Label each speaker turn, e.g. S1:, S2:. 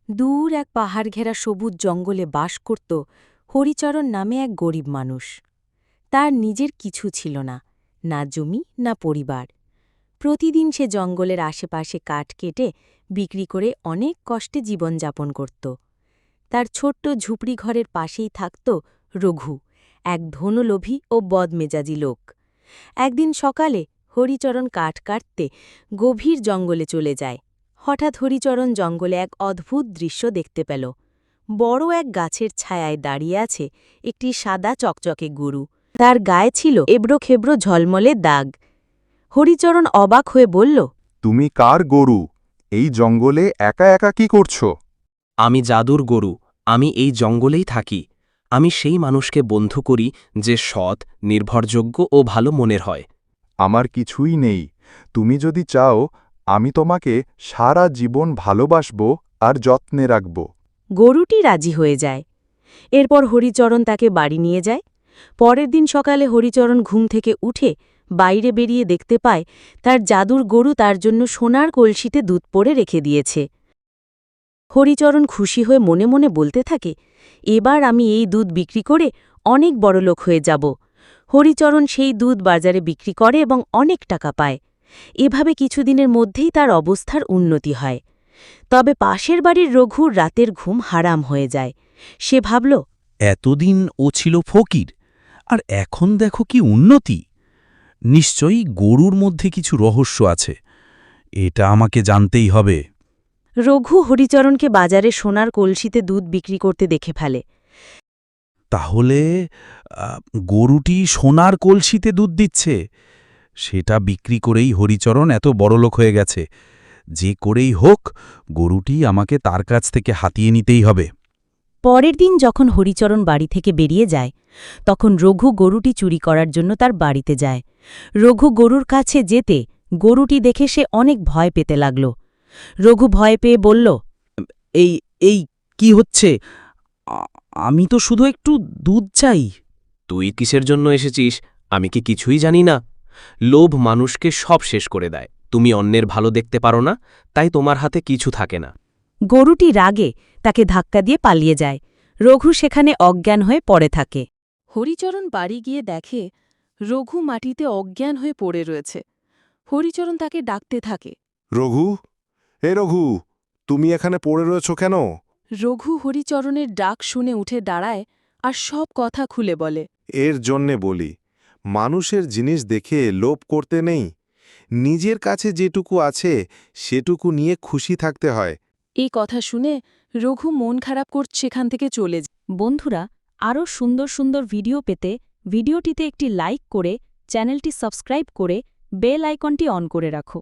S1: দূর এক পাহাড় ঘেরা সবুজ জঙ্গলে বাস করত হরিচরণ নামে এক গরিব মানুষ। তার নিজের কিছু ছিল না, না জমি না পরিবার। প্রতিদিন সে জঙ্গলের আশেপাশে কাঠ কেটে বিক্রি করে অনেক কষ্টে জীবনযাপন করত। তার ছোট্ট ঝুপড়ি ঘরের পাশেই থাকত রঘু, এক ধনলোভী ও বদমেজাজি লোক। একদিন সকালে হরিচরণ কাঠ কাটতে গভীর জঙ্গলে চলে যায়। হঠাৎ হরিচরণ জঙ্গলে এক অদ্ভুত দৃশ্য দেখতে পেল। বড় এক গাছের ছায়ায় দাঁড়িয়ে আছে একটি সাদা চকচকে গরু। তার গায়ে ছিল এবড়োখেবড়ো ঝলমলে দাগ। হরিচরণ অবাক হয়ে বলল,
S2: তুমি কার গরু? এই জঙ্গলে একা একা কি করছো?
S3: আমি জাদুর গরু, আমি এই জঙ্গলেই থাকি। আমি সেই মানুষকে বন্ধু করি যে সৎ, নির্ভরযোগ্য ও ভালো মনের হয়।
S2: আমার কিছুই নেই। তুমি যদি চাও, আমি তোমাকে সারা জীবন ভালোবাসব আর যত্নে রাখব।
S1: গরুটি রাজি হয়ে যায়। এরপর হরিচরণ তাকে বাড়ি নিয়ে যায়। পরের দিন সকালে হরিচরণ ঘুম থেকে উঠে বাইরে বেরিয়ে দেখতে পায় তার জাদুর গরু তার জন্য সোনার কলসিতে দুধ পড়ে রেখে দিয়েছে। হরিচরণ খুশি হয়ে মনে মনে বলতে থাকে, এবার আমি এই দুধ বিক্রি করে অনেক বড়লোক হয়ে যাব। হরিচরণ সেই দুধ বাজারে বিক্রি করে এবং অনেক টাকা পায়। এভাবে কিছুদিনের মধ্যেই তার অবস্থার উন্নতি হয়। তবে পাশের বাড়ির রঘুর রাতের ঘুম হারাম হয়ে যায়। সে ভাবল,
S4: এতদিন ও ছিল ফকির, আর এখন দেখো কি উন্নতি। নিশ্চয়ই গরুর মধ্যে কিছু রহস্য আছে, এটা আমাকে জানতেই হবে।
S1: রঘু হরিচরণকে বাজারে সোনার কলসিতে দুধ বিক্রি করতে দেখে ফেলে।
S4: তাহলে গরুটি সোনার কলসিতে দুধ দিচ্ছে। সেটা বিক্রি করেই হরিচরণ এত বড়লোক হয়ে গেছে। যে করেই হোক, গরুটি আমাকে তার কাছ থেকে হাতিয়ে নিতেই হবে।
S1: পরের দিন যখন হরিচরণ বাড়ি থেকে বেরিয়ে যায়, তখন রঘু গরুটি চুরি করার জন্য তার বাড়িতে যায়। রঘু গরুর কাছে যেতে গরুটি দেখে সে অনেক ভয় পেতে লাগল। রঘু ভয় পেয়ে বলল,
S4: এই এই কি হচ্ছে? আমি তো শুধু একটু দুধ চাই।
S3: তুই কিসের জন্য এসেছিস আমি কি কিছুই জানি না? লোভ মানুষকে সব শেষ করে দেয়। তুমি অন্যের ভালো দেখতে পারো না, তাই তোমার হাতে কিছু থাকে না।
S1: গরুটি রাগে তাকে ধাক্কা দিয়ে পালিয়ে যায়। রঘু সেখানে অজ্ঞান হয়ে পড়ে থাকে। হরিচরণ বাড়ি গিয়ে দেখে রঘু মাটিতে অজ্ঞান হয়ে পড়ে রয়েছে। হরিচরণ তাকে ডাকতে থাকে।
S5: রঘু, রঘু, তুমি এখানে পড়ে রয়েছ কেন?
S1: রঘু হরিচরণের ডাক শুনে উঠে দাঁড়ায় আর সব কথা খুলে বলে।
S5: এর জন্যে বলি, মানুষের জিনিস দেখে লোভ করতে নেই। নিজের কাছে যেটুকু আছে সেটুকু নিয়ে খুশি থাকতে হয়।
S1: এই কথা শুনে রঘু মন খারাপ করে সেখান থেকে চলে যায়। বন্ধুরা, আরও সুন্দর সুন্দর ভিডিও পেতে ভিডিওটিতে একটি লাইক করে চ্যানেলটি সাবস্ক্রাইব করে বেল আইকনটি অন করে রাখো।